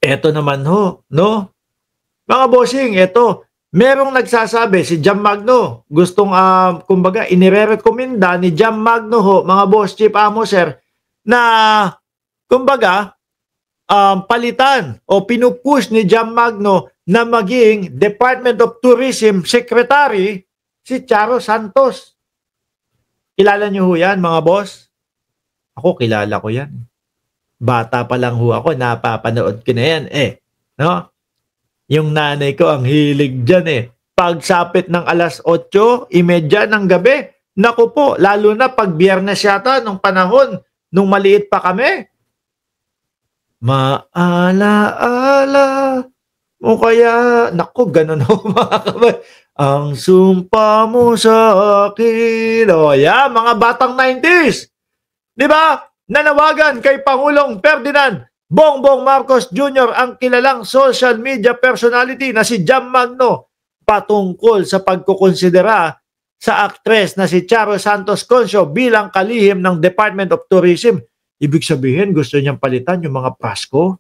Eto naman ho, no? Mga bossing, eto, merong nagsasabi si Jam Magno, gustong kumbaga inire-rekomenda ni Jam Magno ho, mga boss, Chief Amo Sir, na kumbaga palitan o pinupush ni Jam Magno na maging Department of Tourism Secretary si Charo Santos. Kilala niyo ho yan, mga boss? Ako, kilala ko yan. Bata pa lang ho ako, napapanood ko na yan no? Yung nanay ko ang hilig dyan Pagsapit ng alas 8:30 ng gabi, naku po, lalo na pag Biyernes yata, nung panahon, nung maliit pa kami, maalaala mo kaya, naku, ganun ho mga kabay, ang sumpa mo sa akin. O yan, mga batang 90s. Di ba? Nanawagan kay Pangulong Ferdinand Bongbong Marcos Jr. ang kilalang social media personality na si Jam Magno patungkol sa pagkukonsidera sa aktres na si Charo Santos Concio bilang kalihim ng Department of Tourism. Ibig sabihin, gusto niyang palitan yung mga Pasko?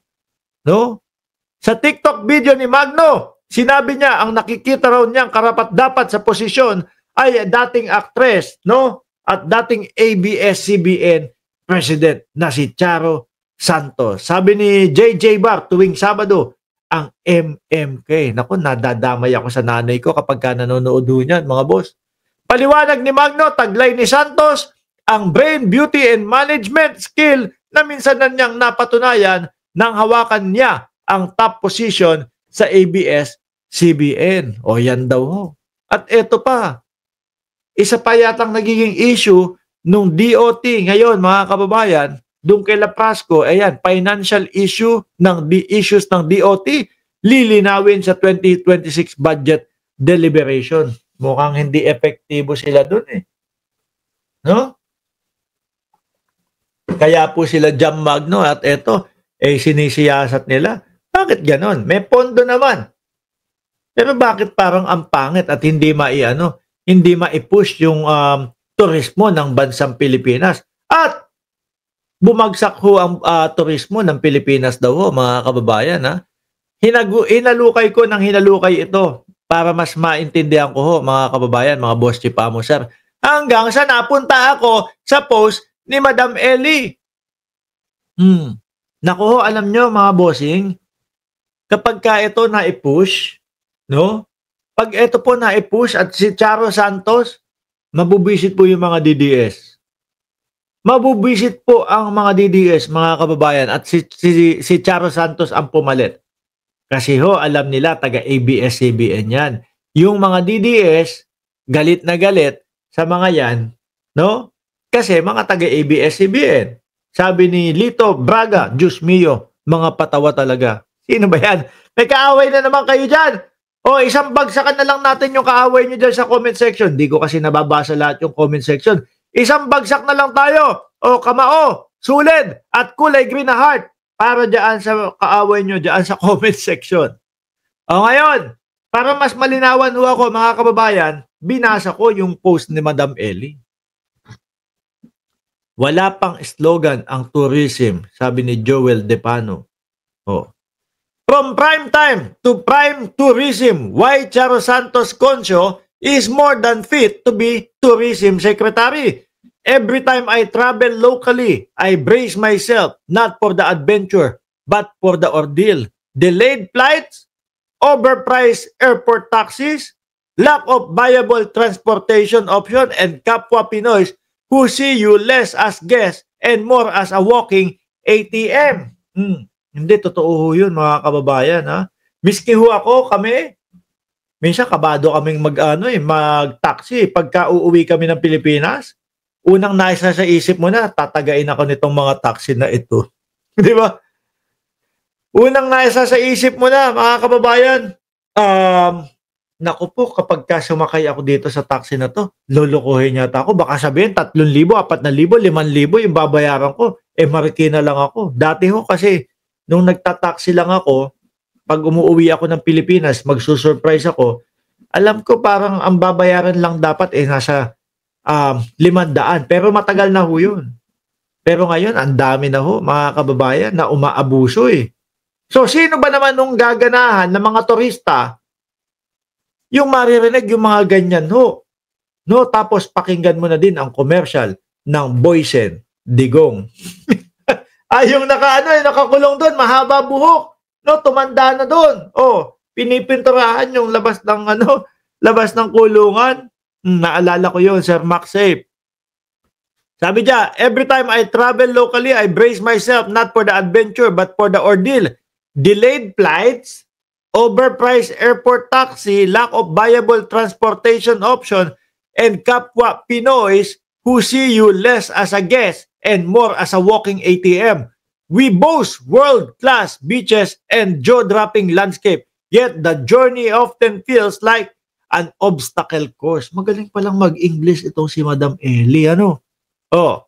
No? Sa TikTok video ni Magno, sinabi niya ang nakikita raw niyang karapat-dapat sa posisyon ay dating aktres, no? At dating ABS-CBN president na si Charo Santos. Sabi ni JJ Bar tuwing Sabado, ang MMK. Naku, nadadamay ako sa nanay ko kapag ka nanonood niyan, mga boss. Paliwanag ni Magno, taglay ni Santos, ang brain, beauty, and management skill na minsan na niyang napatunayan nang hawakan niya ang top position sa ABS-CBN. O yan daw ho. At eto pa, isa pa yatang nagiging issue nung DOT ngayon, mga kababayan, doon kay Laprasco, ayan, financial issues ng DOT, lilinawin sa 2026 budget deliberation. Mukhang hindi epektibo sila doon no? Kaya po sila Jam Magno at eto, sinisiyasat nila. Bakit ganon? May pondo naman. Pero bakit parang ang pangit at hindi hindi ma-push yung turismo ng bansang Pilipinas? At bumagsak ho ang turismo ng Pilipinas daw ho, mga kababayan. Hinalukay ko ng hinalukay ito para mas maintindihan ko ho, mga kababayan, mga boss, Chief Amo Sir. Hanggang sa napunta ako sa post ni Madam Ellie. Naku ho, alam nyo mga bossing, kapag ka ito na-push, no? Pag ito po na-push at si Charo Santos, mabubisit po yung mga DDS. Mabubisit po ang mga DDS, mga kababayan, at si Charo Santos ang pumalit. Kasi ho, alam nila, taga ABS-CBN yan. Yung mga DDS, galit na galit sa mga yan, no? Kasi mga taga ABS-CBN. Sabi ni Lito Braga, Diyos mio, mga patawa talaga. Sino ba yan? May kaaway na naman kayo dyan. O, isang bagsakan na lang natin yung kaaway nyo dyan sa comment section. Di ko kasi nababasa lahat yung comment section. Isang bagsak na lang tayo. O, kamao, sulid, at kulay green na heart para dyan sa kaaway nyo dyan sa comment section. O, ngayon, para mas malinawan ho ako, mga kababayan, binasa ko yung post ni Madam Ellie. Wala pang slogan ang tourism, sabi ni Joel Depano. From prime time to prime tourism, why Charo Santos Concio is more than fit to be tourism secretary. Every time I travel locally, I brace myself not for the adventure, but for the ordeal. Delayed flights, overpriced airport taxis, lack of viable transportation option, and kapwa Pinoys who see you less as guests and more as a walking ATM. Hindi, totoo yun, mga kababayan. Miski ho ako, kami, minsan kabado kaming mag-taxi. Pagka uuwi kami ng Pilipinas, unang nasa sa isip mo na, tatagain ako nitong mga taxi na ito. Di ba? Unang nasa sa isip mo na, mga kababayan, naku po, kapag sumakay ako dito sa taxi na to, lulukuhin yata ako. Baka sabihin, 3,000, 4,000, 5,000 yung babayaran ko. Marikina lang ako. Dati ho kasi, nung nagtataxi lang ako, pag umuwi ako ng Pilipinas, magsusurprise ako, alam ko parang ang babayaran lang dapat nasa 500. Pero matagal na ho yun. Pero ngayon, ang dami na ho, mga kababayan, na umaabuso So, sino ba naman nung gaganahan ng mga turista yung maririnig yung mga ganyan ho? No, tapos pakinggan mo na din ang commercial ng Boysen Digong. Yung nakakulong doon, mahaba buhok. No, tumanda na doon. Oh, pinipinturahan yung labas ng labas ng kulungan. Naalala ko yun, Sir Max Safe. Sabi niya, every time I travel locally, I brace myself not for the adventure but for the ordeal. Delayed flights, overpriced airport taxi, lack of viable transportation option, and kapwa Pinoys who see you less as a guest and more as a walking ATM. We boast world-class beaches and jaw-dropping landscape, yet the journey often feels like an obstacle course. Magaling palang mag-English itong si Madam Ellie, Oh,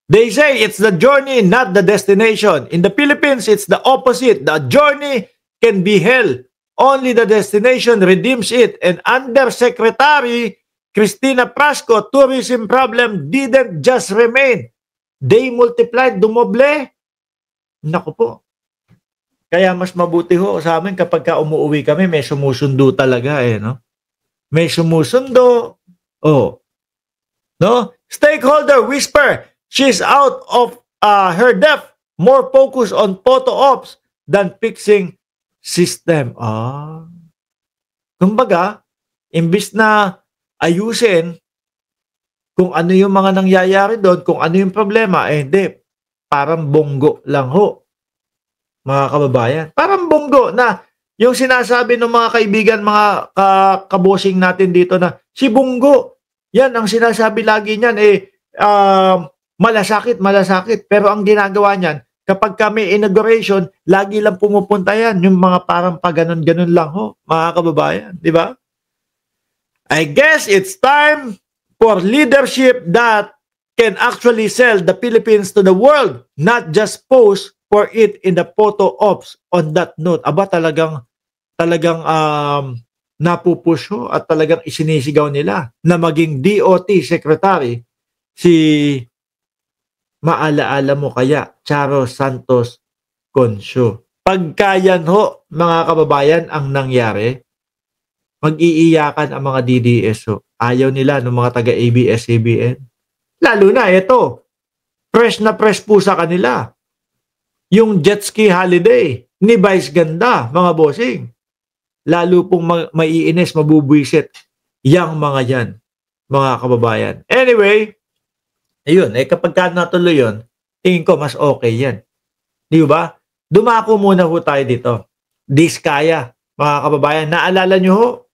they say it's the journey, not the destination. In the Philippines, it's the opposite. The journey can be hell. Only the destination redeems it. And Undersecretary Cristina Prasco, tourism problem didn't just remain. They multiplied, dumoble. Naku po. Kaya mas mabuti ho sa amin kapag umuwi kami, may sumusundo talaga no? May sumusundo. Oh. No? Stakeholder whisper, she's out of her depth. More focus on photo ops than fixing system. Kumbaga, imbis na ayusin kung ano yung mga nangyayari doon, kung ano yung problema, hindi. Parang bonggo lang ho. Mga kababayan. Parang bonggo na yung sinasabi ng mga kaibigan, mga kabosing natin dito na si Bonggo. Yan ang sinasabi lagi niyan malasakit. Pero ang ginagawa niyan, kapag kami inauguration, lagi lang pumupunta yan. Yung mga parang paganon-ganon lang ho, mga kababayan. Di ba? I guess it's time for leadership that can actually sell the Philippines to the world, not just pose for it in the photo ops on that note. Aba, talagang napupush ho at talagang isinisigaw nila na maging DOT Secretary si maalaala mo kaya Charo Santos Concio. Pagkayan ho mga kababayan ang nangyari, mag-iiyakan ang mga DDS ho. Ayaw nila ng mga taga ABS-CBN. Lalo na ito, fresh na fresh po sa kanila. Yung jet ski holiday ni Vice Ganda, mga bossing. Lalo pong maiinis, mabubwisit yang mga yan, mga kababayan. Anyway, ayun, kapag ka natuloy yun, tingin ko mas okay yan. Di ba? Dumako muna ho tayo dito. Diskaya, mga kababayan. Naalala nyo ho,